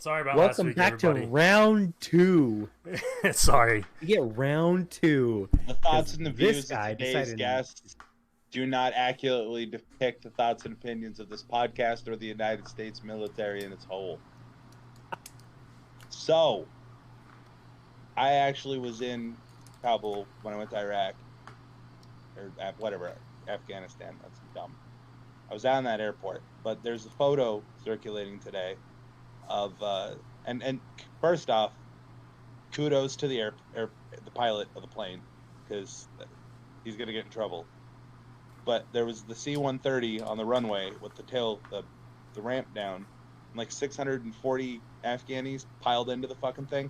Sorry about last Welcome week, back everybody. to round 2. Sorry. You get round 2. The thoughts 'cause and the this views guy of today's decided. guests do not accurately depict the thoughts and opinions of this podcast or the United States military in its whole. So, I actually was in Kabul when I went to Iraq, or Afghanistan. That's dumb. I was out in that airport, but there's a photo circulating today of and first off, kudos to the the pilot of the plane, because he's gonna get in trouble. But there was the C-130 on the runway with the ramp down, and like 640 Afghanis piled into the fucking thing.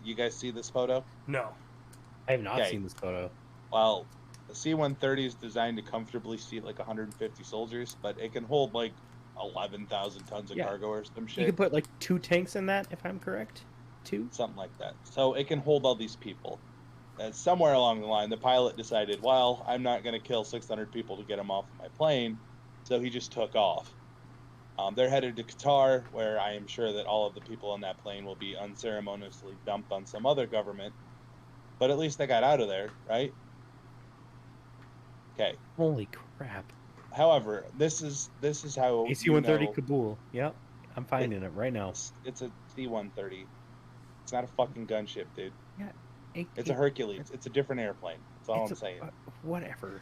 You guys see this photo? No. I have not Okay. seen this photo. Well, the C-130 is designed to comfortably seat like 150 soldiers, but it can hold like 11,000 tons of cargo or some shit. You could put like 2 tanks in that, if I'm correct. 2? Something like that. So it can hold all these people. Somewhere along the line, the pilot decided, well, I'm not going to kill 600 people to get them off of my plane, so he just took off. They're headed to Qatar, where I am sure that all of the people on that plane will be unceremoniously dumped on some other government. But at least they got out of there, right? Okay. Holy crap. However, this is how AC-130 Kabul. Yep. I'm finding it right now. It's a C-130. It's not a fucking gunship, dude. Yeah. It's a Hercules. It's a different airplane. That's all I'm saying. Whatever.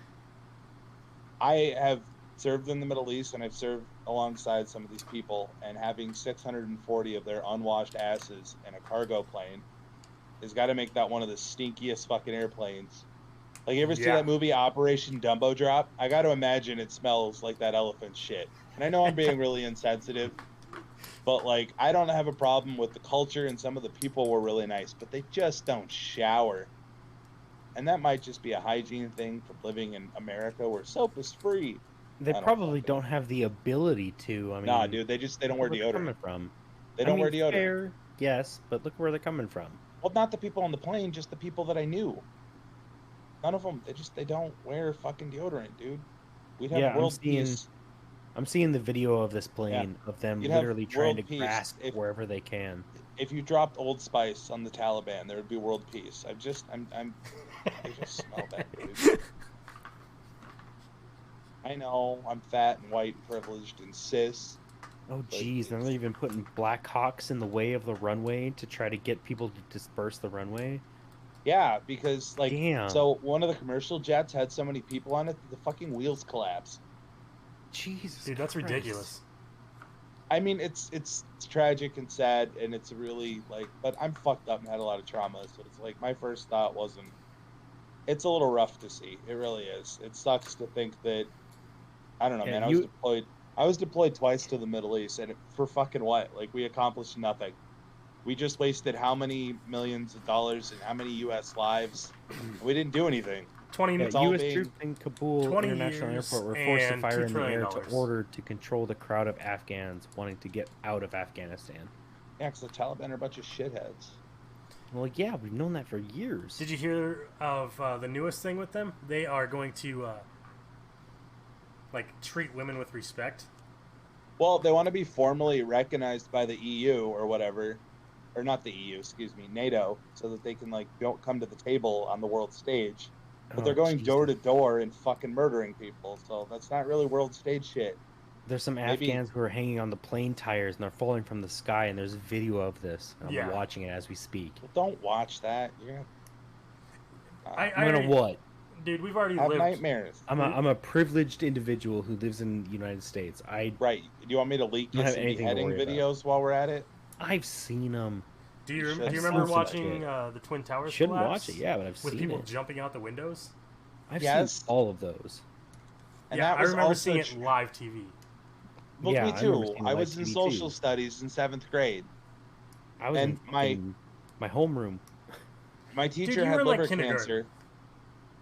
I have served in the Middle East, and I've served alongside some of these people, and having 640 of their unwashed asses in a cargo plane has got to make that one of the stinkiest fucking airplanes. Like, you ever see that movie Operation Dumbo Drop? I got to imagine it smells like that elephant shit. And I know I'm being really insensitive, but, like, I don't have a problem with the culture, and some of the people were really nice, but they just don't shower. And that might just be a hygiene thing from living in America where soap is free. They probably don't have the ability to. I mean, nah, dude, they don't wear deodorant. Coming from? They don't wear deodorant. Fair, yes, but look where they're coming from. Well, not the people on the plane, just the people that I knew. None of them. They don't wear fucking deodorant, dude. We'd have world peace. I'm seeing the video of this plane of them literally trying to grasp wherever they can. If you dropped Old Spice on the Taliban, there would be world peace. I just smell that, dude. I know I'm fat and white and privileged and cis. Oh jeez, they're not even putting Black Hawks in the way of the runway to try to get people to disperse the runway. Yeah, because like, damn. So one of the commercial jets had so many people on it that the fucking wheels collapsed. Jesus, dude, that's ridiculous. I mean, it's tragic and sad, and it's really like, but I'm fucked up and had a lot of trauma, so it's like my first thought wasn't. It's a little rough to see. It really is. It sucks to think that. I don't know, man. I was deployed twice to the Middle East, and for fucking what? Like, we accomplished nothing. We just wasted how many millions of dollars and how many U.S. lives? We didn't do anything. 20 U.S. troops in Kabul International Airport were forced to fire in the air to order to control the crowd of Afghans wanting to get out of Afghanistan. Yeah, because the Taliban are a bunch of shitheads. Well, yeah, we've known that for years. Did you hear of the newest thing with them? They are going to treat women with respect. Well, they want to be formally recognized by the EU or whatever, or not the EU, excuse me, NATO, so that they can don't come to the table on the world stage. But they're going door to door and fucking murdering people, so that's not really world stage shit. There's some Afghans who are hanging on the plane tires and they're falling from the sky, and there's a video of this. I'm watching it as we speak. Well, don't watch that. You're I'm gonna what? Dude, we've already lived nightmares. I'm a privileged individual who lives in the United States. Right. Do you want me to leak you some beheading videos while we're at it? I've seen them. Do you remember watching the Twin Towers Shouldn't collapse? watch it, yeah, but I've seen it. With people jumping out the windows? I've seen all of those. And I remember seeing it live TV. Well, me too. I was in social studies in 7th grade. I was in my homeroom. My teacher had liver cancer.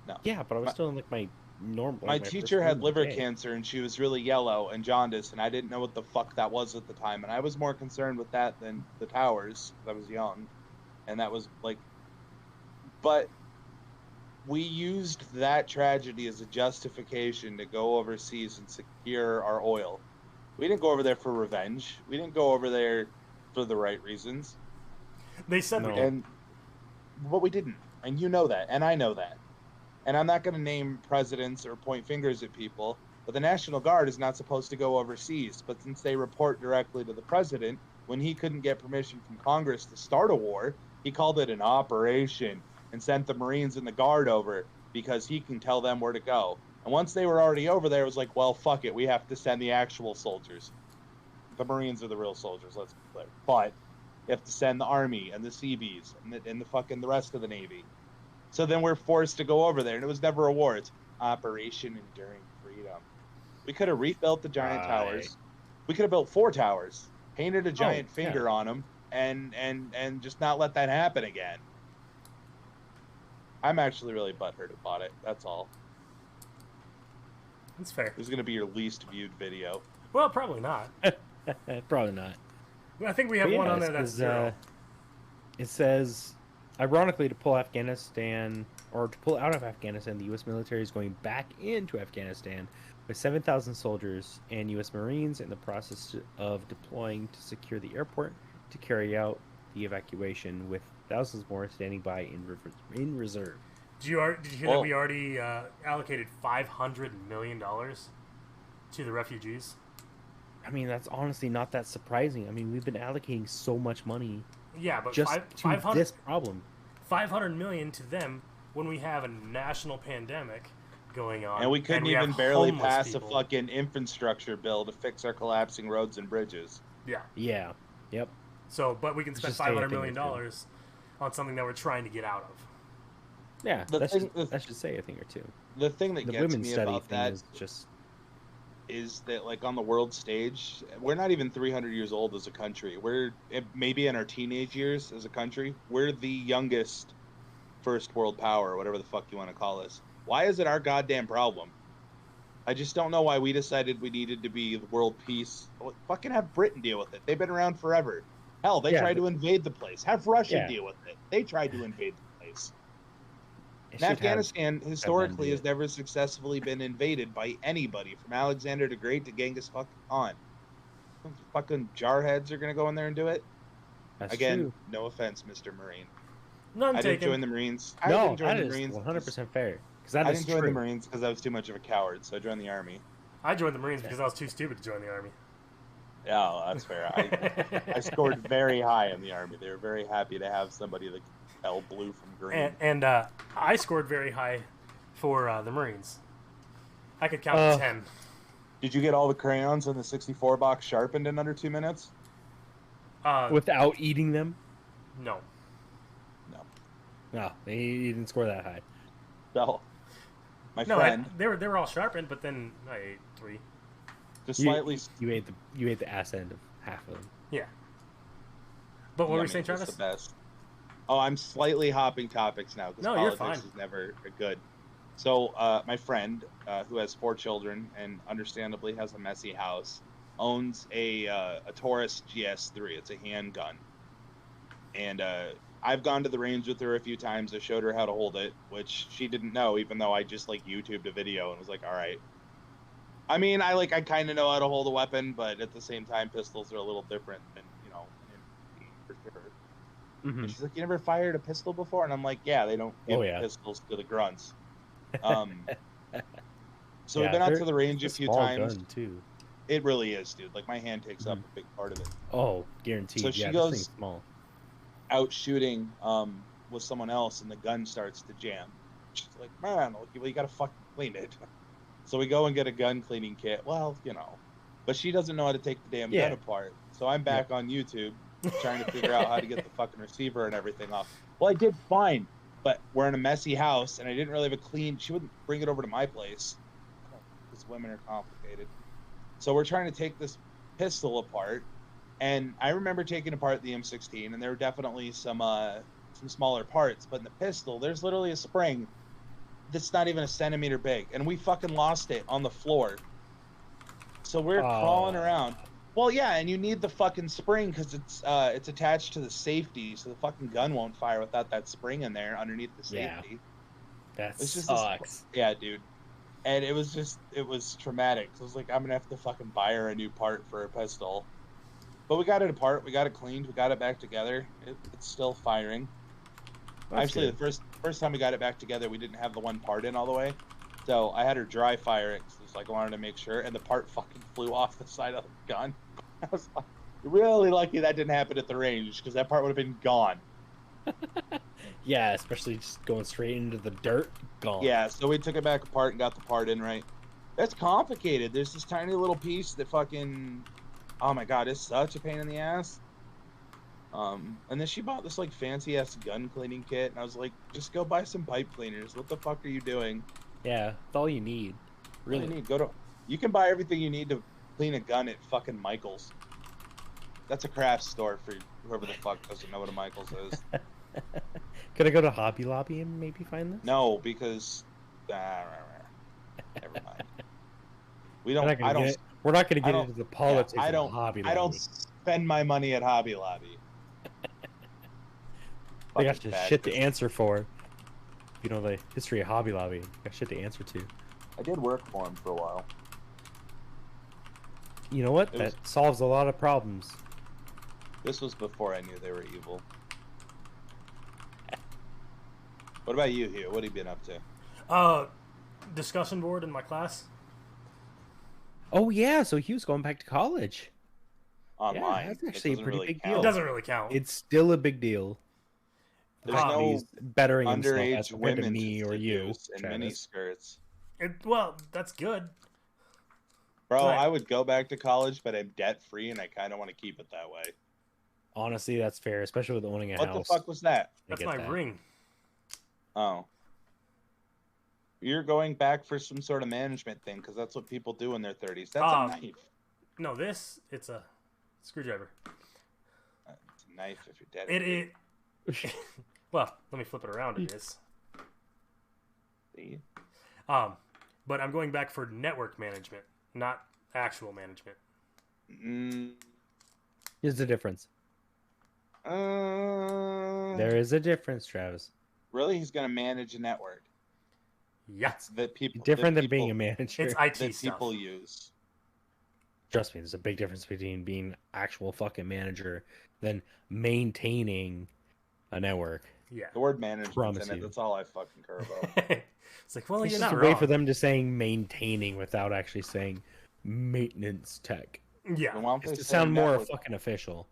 No. Yeah, but I was still in my normal. My teacher had liver cancer, and she was really yellow and jaundiced, and I didn't know what the fuck that was at the time, and I was more concerned with that than the towers. I was young, and that was but we used that tragedy as a justification to go overseas and secure our oil. We didn't go over there for revenge. We didn't go over there for the right reasons. They said we did. But we didn't. And you know that. And I know that. And I'm not going to name presidents or point fingers at people, but the National Guard is not supposed to go overseas. But since they report directly to the president, when he couldn't get permission from Congress to start a war, he called it an operation and sent the Marines and the Guard over because he can tell them where to go. And once they were already over there, it was like, well, fuck it. We have to send the actual soldiers. The Marines are the real soldiers, let's be clear. But you have to send the Army and the Seabees and the rest of the Navy. So then we're forced to go over there, and it was never a war. It's Operation Enduring Freedom. We could have rebuilt the giant towers. We could have built 4 towers, painted a giant finger on them, and just not let that happen again. I'm actually really butthurt about it. That's all. That's fair. This is going to be your least viewed video. Well, probably not. Probably not. I think we have one on there that's 0. It says, ironically, to pull out of Afghanistan, the U.S. military is going back into Afghanistan with 7,000 soldiers and U.S. Marines in the process of deploying to secure the airport to carry out the evacuation, with thousands more standing by in reserve. Did you hear that we already allocated $500 million to the refugees? I mean, that's honestly not that surprising. I mean, we've been allocating so much money. Yeah, but just to this problem. $500 million to them when we have a national pandemic going on, and we couldn't even barely pass a fucking infrastructure bill to fix our collapsing roads and bridges. Yeah. Yeah. Yep. So, but we can spend $500 million on something that we're trying to get out of. Yeah, that should say a thing or two. The thing that gets me about that is that, like, on the world stage, we're not even 300 years old as a country. We're maybe in our teenage years as a country. We're the youngest first world power, or whatever the fuck you want to call us. Why is it our goddamn problem? I just don't know why we decided we needed to be the world peace. Fucking have Britain deal with it. They've been around forever. Hell, they tried to invade the place. Have Russia deal with it. They tried to invade the place. And Afghanistan historically has never successfully been invaded by anybody, from Alexander the Great to Genghis fucking Khan. Fucking jarheads are gonna go in there and do it. That's Again, true. no offense, Mr. Marine. None I taken. didn't join the Marines. No, that is 100% fair. I didn't join the Marines because I was too much of a coward, so I joined the Army. I joined the Marines because I was too stupid to join the Army. Yeah, that's fair. I scored very high in the Army. They were very happy to have somebody that could tell blue from green. And I scored very high for the Marines. I could count to 10. Did you get all the crayons in the 64 box sharpened in under 2 minutes? Without eating them? No. No, he didn't score that high. No. My friend. They were all sharpened, but then I ate 3. Just slightly. You ate the ass end of half of them. Yeah. But what were you saying, Travis? The best. Oh, I'm slightly hopping topics now because you're fine. politics is never good. So my friend, who has 4 children and understandably has a messy house, owns a Taurus GS3. It's a handgun, and I've gone to the range with her a few times. I showed her how to hold it, which she didn't know, even though I just YouTubed a video and was like, all right. I mean, I kind of know how to hold a weapon, but at the same time, pistols are a little different than, for sure. Mm-hmm. And she's like, you never fired a pistol before? And I'm like, yeah, they don't give pistols to the grunts. So we've been out to the range a few times. Gun too. It really is, dude. My hand takes up a big part of it. Oh, guaranteed. So she goes small. Out shooting with someone else, and the gun starts to jam. She's like, man, you gotta fucking clean it. So we go and get a gun cleaning kit. Well, but she doesn't know how to take the damn gun apart. So I'm back on YouTube trying to figure out how to get the fucking receiver and everything off. Well, I did fine, but we're in a messy house, and I didn't really have a clean. She wouldn't bring it over to my place because women are complicated. So we're trying to take this pistol apart. And I remember taking apart the M16, and there were definitely some smaller parts. But in the pistol, there's literally a spring that's not even a centimeter big, and we fucking lost it on the floor. So we're crawling around. Well, yeah, and you need the fucking spring because it's attached to the safety, so the fucking gun won't fire without that spring in there underneath the safety. Yeah, that sucks. Yeah, dude. And it was traumatic. So I was like, I'm gonna have to fucking buy her a new part for a pistol. But we got it apart. We got it cleaned. We got it back together. It's still firing. That's Actually, good. the first time we got it back together, we didn't have the one part in all the way. So I had her dry fire it because I wanted to make sure, and the part fucking flew off the side of the gun. I was like, really lucky that didn't happen at the range because that part would have been gone. Yeah, especially just going straight into the dirt. Gone. Yeah, so we took it back apart and got the part in right. That's complicated. There's this tiny little piece that fucking, oh my god, it's such a pain in the ass. And then she bought this like fancy ass gun cleaning kit, and I was like, just go buy some pipe cleaners. What the fuck are you doing? Yeah, that's all you need. Really. All you need. You can buy everything you need to clean a gun at fucking Michael's. That's a craft store for whoever the fuck doesn't know what a Michael's is. Could I go to Hobby Lobby and maybe find this? No, because never mind. We don't. We're not going to get into the politics of Hobby Lobby. I don't spend my money at Hobby Lobby. They got shit to answer for. You know the history of Hobby Lobby. Got shit to answer to. I did work for him for a while. You know what? That solves a lot of problems. This was before I knew they were evil. What about you, Hugh? What have you been up to? Discussion board in my class. Oh yeah, so Hugh's going back to college. Online. Yeah, that's actually a pretty big deal. It doesn't really count. It's still a big deal. There's no he's bettering himself underage as compared to women me or you, in Travis. mini skirts. Well, that's good. Bro, Right. I would go back to college, but I'm debt free, and I kind of want to keep it that way. Honestly, that's fair, especially with owning a house. What the fuck was that? That's my ring. Oh. You're going back for some sort of management thing, because that's what people do in their 30s. That's a knife. No, it's a screwdriver. It's a knife if you're dead. Well, let me flip it around. It is. See? But I'm going back for network management, not actual management. Here's the difference. There is a difference, Travis. Really? He's going to manage a network? Yeah. That people Different than being a manager. It's IT that stuff. people use. Trust me, there's a big difference between being actual fucking manager than maintaining a network. Yeah. The word management's Promise in it. you. That's all I fucking care about. It's like, well, It's you're just not a way wrong. for them to saying maintaining without actually saying maintenance tech. Yeah. Then why don't they It's to say sound more network? fucking official.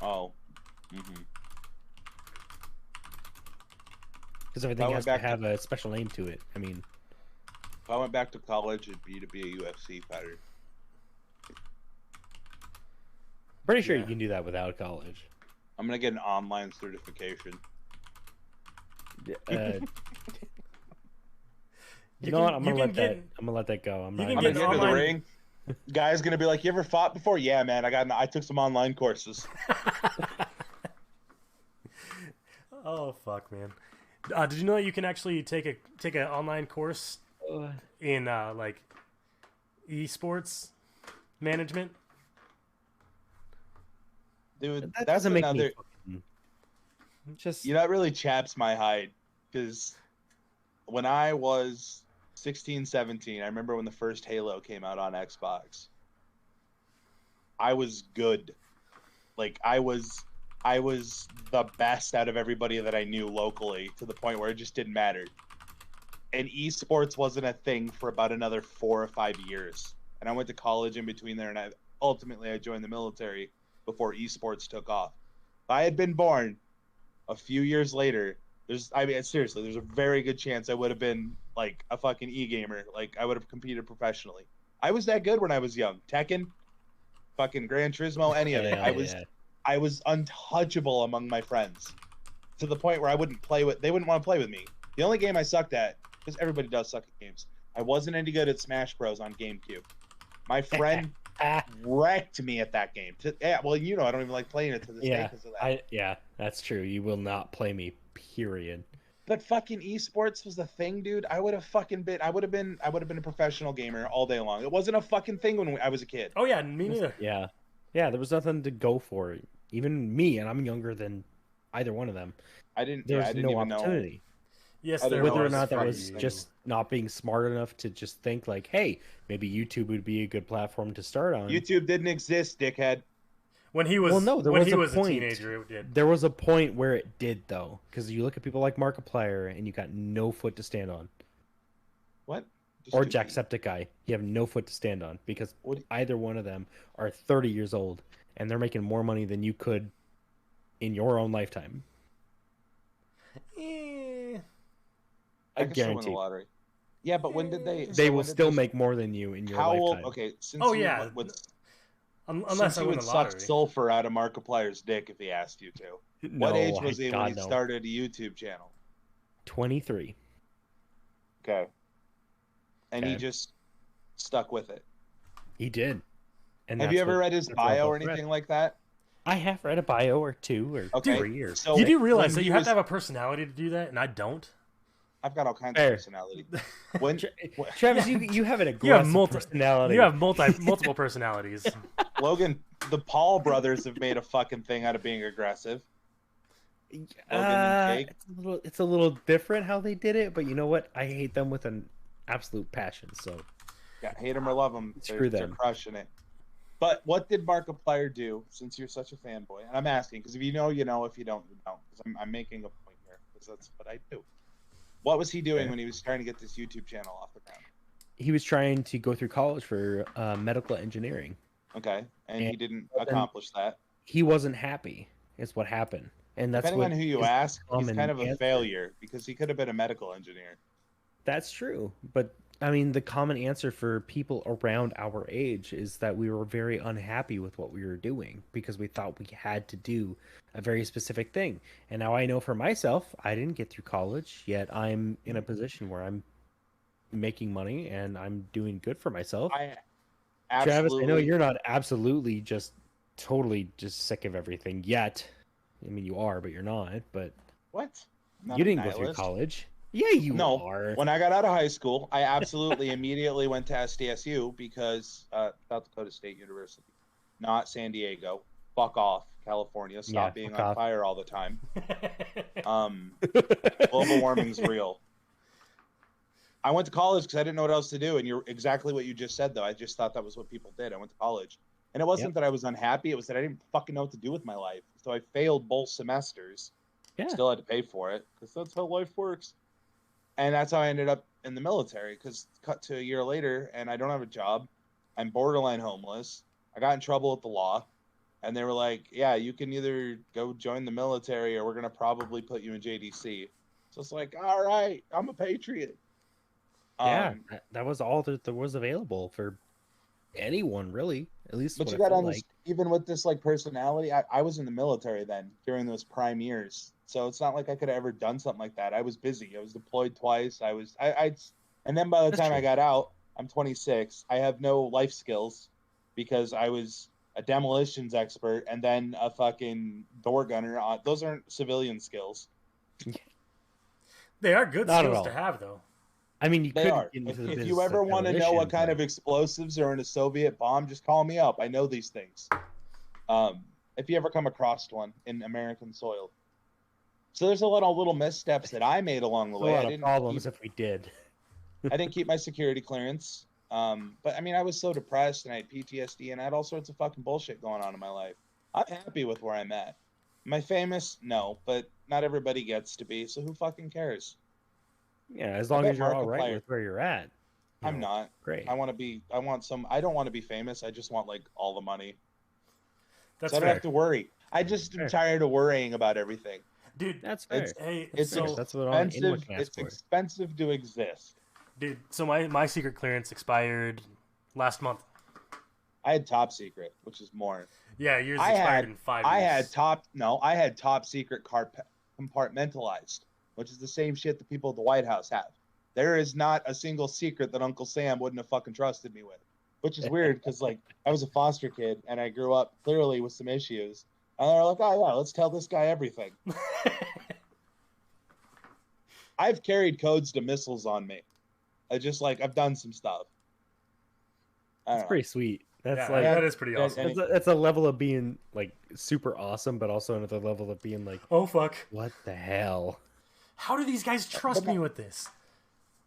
Oh. Because everything has to have a special name to it. I mean, If I went back to college, it'd be to be a UFC fighter. pretty sure you can do that without college. I'm gonna get an online certification. You know what? I'm gonna let that go. I'm you not. can I'm get gonna get into the online- ring. Guy's gonna be like, "You ever fought before?" Yeah, man. I took some online courses. Oh fuck, man! Did you know that you can actually take an online course in like esports management? Dude, That that's doesn't make another. me fucking... Just You know, that really chaps my hide because when I was 16, 17, I remember when the first Halo came out on Xbox. I was good. Like I was the best out of everybody that I knew locally to the point where it just didn't matter. And esports wasn't a thing for about another 4 or 5 years. And I went to college in between there, and I joined the military before esports took off. If I had been born a few years later, seriously, there's a very good chance I would have been like a fucking e-gamer. Like I would have competed professionally. I was that good when I was young. Tekken, fucking Gran Turismo, any of it. I was untouchable among my friends to the point where they wouldn't want to play with me. The only game I sucked at, because everybody does suck at games, I wasn't any good at Smash Bros on GameCube. My friend wrecked me at that game. Well, I don't even like playing it to this day because of that. That's true. You will not play me, period. But fucking esports was the thing, dude. I would have been a professional gamer all day long. It wasn't a fucking thing when I was a kid. Oh yeah, me neither. Yeah, there was nothing to go for. Even me, and I'm younger than either one of them. There was no opportunity. Yes, Whether or not that was just not being smart enough to just think like, hey, maybe YouTube would be a good platform to start on. YouTube didn't exist, dickhead. When he was Well, no, there when was he a was point. a teenager, it did. There was a point where it did, though, because you look at people like Markiplier, and you got no foot to stand on. What? Just Or 2 feet. Jacksepticeye, you have no foot to stand on because What? either one of them are 30 years old, and they're making more money than you could in your own lifetime. Eh, I can still win the guarantee. lottery. Yeah, but when did they? They so will when did still they- make more than you in your How old? lifetime. Okay, since Oh, you yeah. would, unless since I you win would the suck lottery. sulfur out of Markiplier's dick if he asked you to. No, What age was he when God, he no. started a YouTube channel? 23. Okay. And he Okay. just stuck with it. He did. And Have you ever read his that's what bio or I've read. anything like that? I have read a bio or 2 or Okay. 3 years. So You do realize when that he you have was- to have a personality to do that, and I don't. I've got all kinds Fair. of personality. When Travis, you have an aggressive personality. You have multiple personalities. Logan, the Paul brothers have made a fucking thing out of being aggressive. Logan and Jake. It's a little different how they did it, but you know what? I hate them with an absolute passion. So Yeah, hate them or love them, Screw they're them. crushing it. But what did Markiplier do? Since you're such a fanboy, and I'm asking because if you know, you know. If you don't, you don't. Because I'm making a point here because that's what I do. What was he doing Okay. when he was trying to get this YouTube channel off the ground? he was trying to go through college for medical engineering. Okay, and he And didn't then- accomplish that. He wasn't happy. Is what happened, and that's Depending what on who you his ask, he's common kind of a answer- failure because he could have been a medical engineer. That's true, but I mean, the common answer for people around our age is that we were very unhappy with what we were doing because we thought we had to do a very specific thing. And now I know for myself, I didn't get through college, yet I'm in a position where I'm making money and I'm doing good for myself. I Travis, absolutely. I know you're not absolutely just totally just sick of everything yet. I mean, you are, but you're not. But What? I'm not you a didn't go through nihilist. college. Yeah, you No, are. when I got out of high school, I absolutely immediately went to SDSU because South Dakota State University, not San Diego. Fuck off, California. Stop Yeah, being fuck on off. fire all the time. Global warming's real. I went to college because I didn't know what else to do, and you're exactly what you just said, though. I just thought that was what people did. I went to college, and it wasn't that I was unhappy; it was that I didn't fucking know what to do with my life. So I failed both semesters. Yeah. Still had to pay for it because that's how life works. And that's how I ended up in the military. Because cut to a year later, and I don't have a job. I'm borderline homeless. I got in trouble with the law, and they were like, "Yeah, you can either go join the military, or we're gonna probably put you in JDC." So it's like, all right, I'm a patriot. Yeah, that was all that there was available for anyone, really. At least, But what you it got to felt understand, even with this like personality, I was in the military then during those prime years, so it's not like I could have ever done something like that. I was busy. I was deployed twice. And then by the That's time I true. got out, I'm 26. I have no life skills because I was a demolitions expert and then a fucking door gunner. Those aren't civilian skills. They are good Not at skills all. to have, though. I mean, you They could are. get into the If business you ever of want to know what demolition, kind of but- explosives are in a Soviet bomb, just call me up. I know these things. If you ever come across one in American soil. So there's a lot of little missteps that I made along the There's a way. lot of problems if we did. I didn't keep my security clearance. But I mean, I was so depressed and I had PTSD and I had all sorts of fucking bullshit going on in my life. I'm happy with where I'm at. Am I famous? No, but not everybody gets to be. So who fucking cares? Yeah, as long bet as you're all right Markiplier- with where you're at. you I'm know, not. Great. I don't want to be famous. I just want like all the money. That's So I don't fair. have to worry. I just am Fair. tired of worrying about everything. Dude, That's fair. hey, It's so, That's what anyone expensive. can ask It's for. expensive to exist. dude, so my secret clearance expired last month. I had top secret, which is more. Yeah, yours I expired had- in 5 years. I had top secret compartmentalized, which is the same shit that people at the White House have. There is not a single secret that Uncle Sam wouldn't have fucking trusted me with, which is weird because like I was a foster kid and I grew up clearly with some issues. And they're like, oh yeah, let's tell this guy everything. I've carried codes to missiles on me. I've done some stuff. I don't That's know. pretty sweet. That's Yeah, like that is pretty Yeah, awesome. and- that's a level of being like super awesome, but also another level of being like, Oh fuck! what the hell? How do these guys trust But me with this?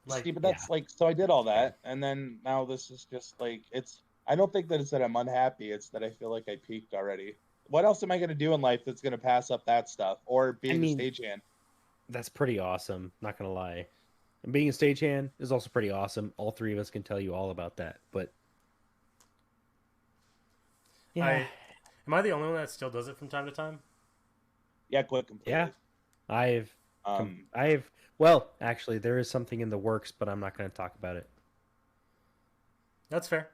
Like, See, but that's so I did all that, and then now this is just like it's. I don't think that it's that I'm unhappy. It's that I feel like I peaked already. what else am I gonna do in life that's gonna pass up that stuff or being a stagehand? That's pretty awesome. Not gonna lie, and being a stagehand is also pretty awesome. All three of us can tell you all about that. But yeah, Am I the only one that still does it from time to time? Yeah, quit completely. yeah, I've well, actually, there is something in the works, but I'm not going to talk about it. That's fair.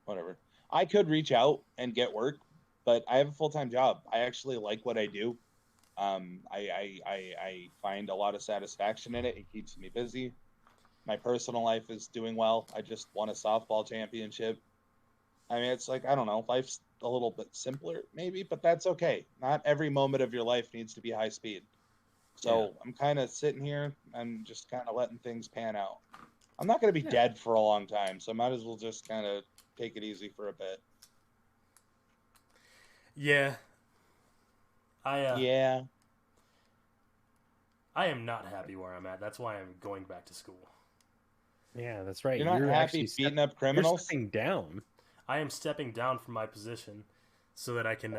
Whatever. I could reach out and get work, but I have a full-time job. I actually like what I do. I find a lot of satisfaction in it. It keeps me busy. My personal life is doing well. I just won a softball championship. I mean, it's like, I don't know, life's a little bit simpler, maybe, but that's okay. Not every moment of your life needs to be high speed. So I'm kind of sitting here and just kind of letting things pan out. I'm not going to be dead for a long time, so I might as well just kind of take it easy for a bit. Yeah. Yeah. I am not happy where I'm at. That's why I'm going back to school. Yeah, that's right. You're not happy beating up criminals? You're stepping down. I am stepping down from my position so that I can...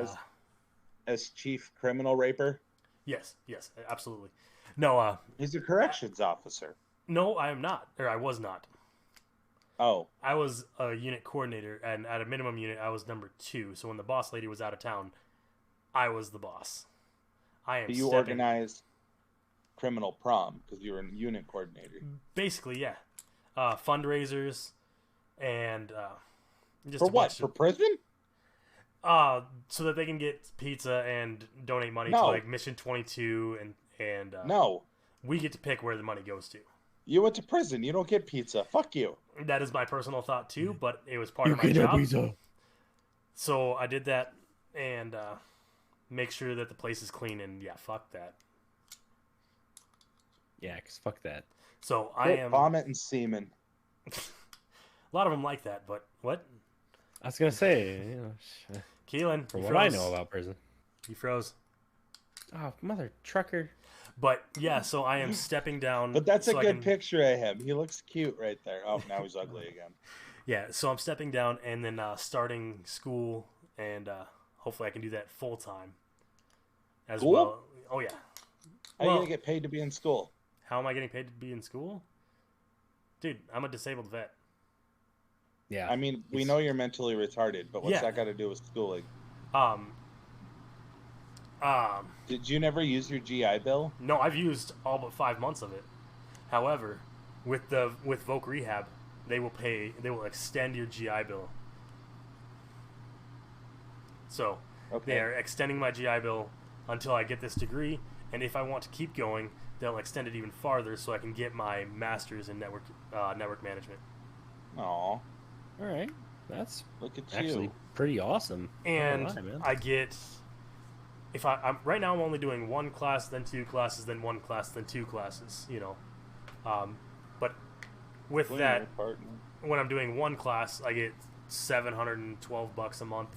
As chief criminal raper? Yes, absolutely. No, he's a corrections officer. No, I am not. Or I was not. Oh. I was a unit coordinator, and at a minimum unit, I was number 2. So when the boss lady was out of town, I was the boss. You organized criminal prom because you were a unit coordinator. Basically, yeah. Fundraisers and just for what? For prison? So that they can get pizza and donate money to like Mission 22 and no, we get to pick where the money goes to. You went to prison. You don't get pizza. Fuck you. That is my personal thought too, but it was part of my job. Pizza. So I did that and make sure that the place is clean and fuck that. Yeah, 'cause fuck that. So I am vomit and semen. A lot of them like that, but what? I was gonna say, Keelan, for what I know about prison, he froze. Oh, mother trucker. But yeah, so I am stepping down. But that's a good picture of him. He looks cute right there. Oh, now he's ugly again. Yeah, so I'm stepping down and then starting school, and hopefully I can do that full time as well. Oh yeah. How are you gonna get paid to be in school? How am I getting paid to be in school? Dude, I'm a disabled vet. Yeah. I mean, we know you're mentally retarded, but what's that got to do with schooling? Did you never use your GI Bill? No, I've used all but 5 months of it. However, with Voc Rehab, they will extend your GI Bill. So they are extending my GI Bill until I get this degree, and if I want to keep going, they'll extend it even farther so I can get my master's in network management. Aw. All right, that's look at actually pretty awesome. And I get, if I'm right now, I'm only doing 1 class, then 2 classes, then 1 class, then 2 classes. You know, but with that, when I'm doing 1 class, I get $712 a month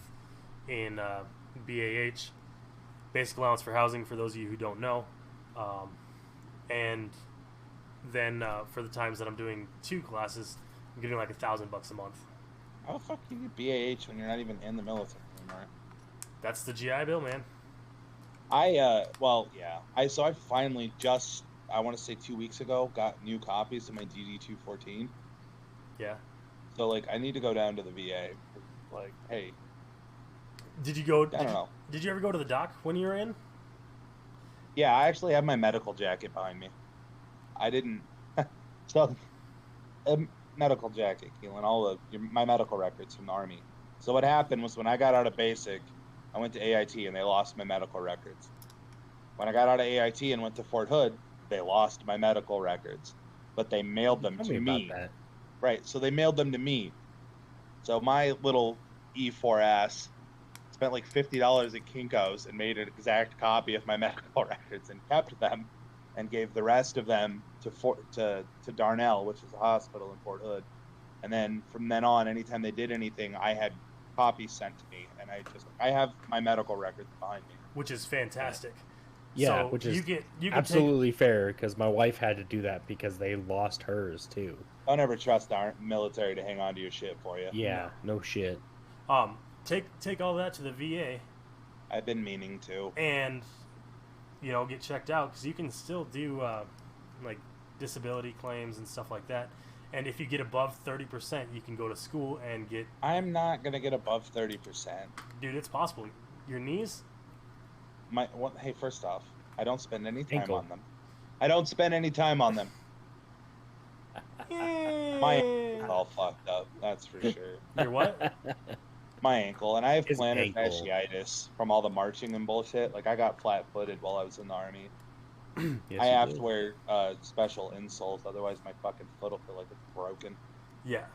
in BAH, basic allowance for housing. For those of you who don't know, and then for the times that I'm doing 2 classes, I'm getting like $1,000 a month. How the fuck do you get BAH when you're not even in the military anymore? That's the GI Bill, man. I finally just, I want to say 2 weeks ago, got new copies of my DD-214. Yeah. So, like, I need to go down to the VA. Like, hey. Did you go? I don't know. Did you ever go to the doc when you were in? Yeah, I actually have my medical jacket behind me. I didn't. So, medical jacket, Keelan, my medical records from the Army. So what happened was when I got out of basic, I went to AIT and they lost my medical records. When I got out of AIT and went to Fort Hood, they lost my medical records, but they mailed them to me. Right, so they mailed them to me. So my little E4 ass spent like $50 at Kinko's and made an exact copy of my medical records and kept them, and gave the rest of them to Darnell, which is a hospital in Fort Hood. And then from then on, anytime they did anything, I had copies sent to me, and I have my medical records behind me, which is fantastic. Yeah, so which is you get absolutely fair, because my wife had to do that because they lost hers too. Don't ever trust our military to hang on to your shit for you. Yeah, no shit. Take all that to the VA, I've been meaning to. And, get checked out, because you can still do, like, disability claims and stuff like that. And if you get above 30%, you can go to school and get... I'm not going to get above 30%. Dude, it's possible. Your knees? Hey, first off, I don't spend any time Ankle. on them. I don't spend any time on them. My ankle's all fucked up, that's for sure. Your what? My ankle, and I have His plantar ankle. fasciitis from all the marching and bullshit. Like, I got flat-footed while I was in the Army. Yes, I you have did. to wear special insoles, otherwise my fucking foot will feel like it's broken. Yeah.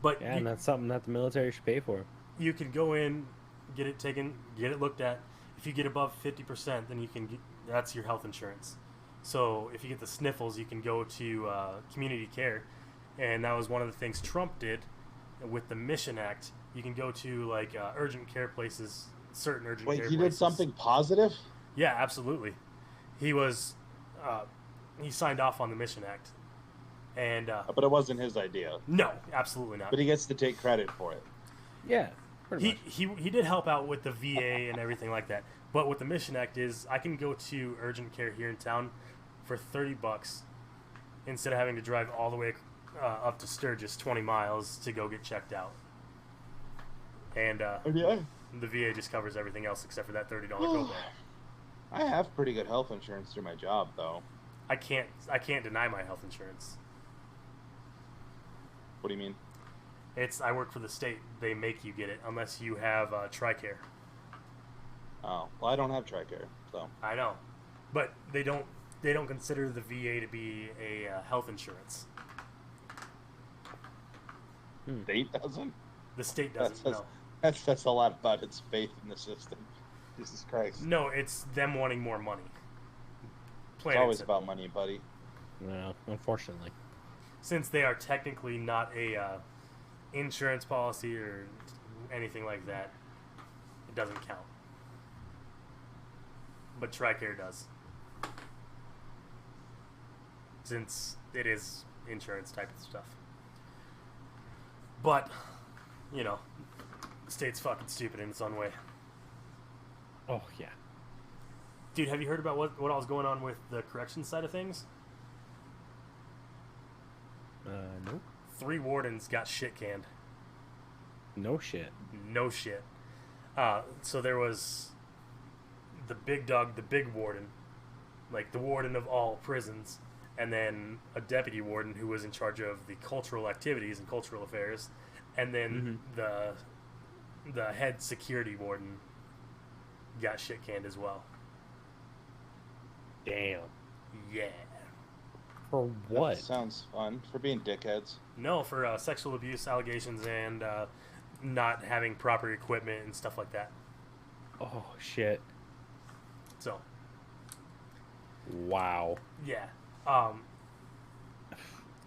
But Yeah, and that's something that the military should pay for. you can go in, get it taken, get it looked at. If you get above 50%, then you can get, that's your health insurance. So if you get the sniffles, you can go to community care, and that was one of the things Trump did with the Mission Act. You can go to like urgent care places, certain urgent care places. Wait, he did something positive? Yeah, absolutely. He was he signed off on the Mission Act, and But it wasn't his idea. no, absolutely not. But he gets to take credit for it. Yeah, pretty much. He did help out with the VA and everything like that. But what the Mission Act is, I can go to urgent care here in town for $30 instead of having to drive all the way up to Sturgis 20 miles to go get checked out. And Yeah. the VA just covers everything else except for that $30 copay. I have pretty good health insurance through my job, though. I can't deny my health insurance. What do you mean? I work for the state. They make you get it unless you have TRICARE. Oh, well, I don't have TRICARE, so. I know, but they don't consider the VA to be a health insurance. State doesn't? The state doesn't. No, That says a lot about its faith in the system. Jesus Christ. no, it's them wanting more money. It's always about money, buddy. No, unfortunately. Since they are technically not a insurance policy or anything like that, it doesn't count. But TRICARE does, since it is insurance type of stuff. But, the state's fucking stupid in its own way. Oh, yeah. Dude, have you heard about what all's going on with the corrections side of things? Nope. 3 wardens got shit canned. No shit. No shit. So there was the big dog, the big warden, like the warden of all prisons, and then a deputy warden who was in charge of the cultural activities and cultural affairs, and then the head security warden got shit canned as well. Damn. Yeah. For what? That sounds fun. For being dickheads. No, for sexual abuse allegations and not having proper equipment and stuff like that. Oh, shit. So, Wow. yeah.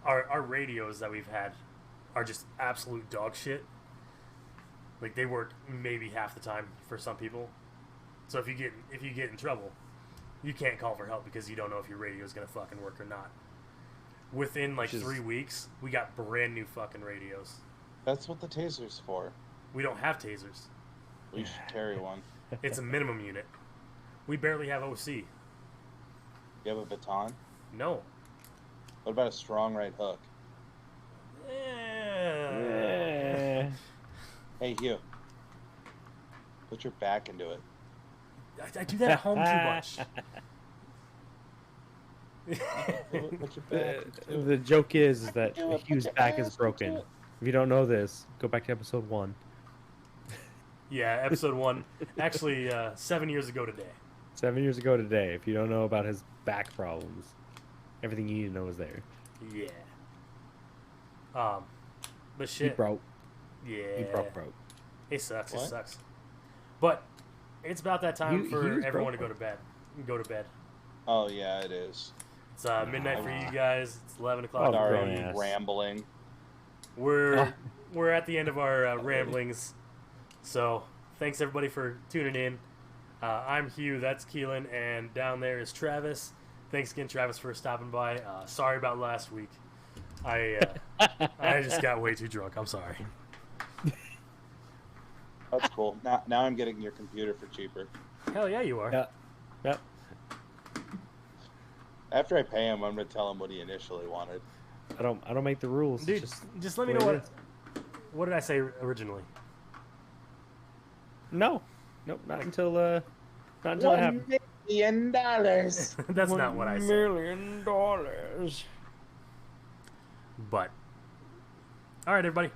Our radios that we've had are just absolute dog shit. Like, they work maybe half the time for some people. So if you get in trouble, you can't call for help because you don't know if your radio is gonna fucking work or not. Within like 3 weeks, we got brand new fucking radios. That's what the taser's for. We don't have tasers. We should carry one. It's a minimum unit. We barely have OC. You have a baton? No. What about a strong right hook? Eh. Hey, Hugh. Put your back into it. I do that at home too much. Put your back into it. The joke is that Do it, put Hugh's your back ass is broken. into it. If you don't know this, go back to episode 1. Yeah, episode 1. Actually, 7 years ago today. 7 years ago today. If you don't know about his back problems, everything you need to know is there. Yeah. But He shit. broke. Yeah. He broke. It sucks. It What? sucks. But it's about that time He for was everyone to broke. go to bed. Go to bed. Oh, yeah, it is. It's midnight for you guys. It's 11 o'clock. Oh, for Sorry, me. grown ass. rambling. We're at the end of our ramblings. So thanks everybody for tuning in. I'm Hugh. That's Keelan, and down there is Travis. Thanks again, Travis, for stopping by. Sorry about last week. I just got way too drunk. I'm sorry. That's cool. Now I'm getting your computer for cheaper. Hell yeah, you are. Yeah. Yep. After I pay him, I'm gonna tell him what he initially wanted. I don't make the rules. Dude, just let me know what did I say originally? No. Nope, not until it happened. $1 million. That's not what I said. $1 million. But all right, everybody.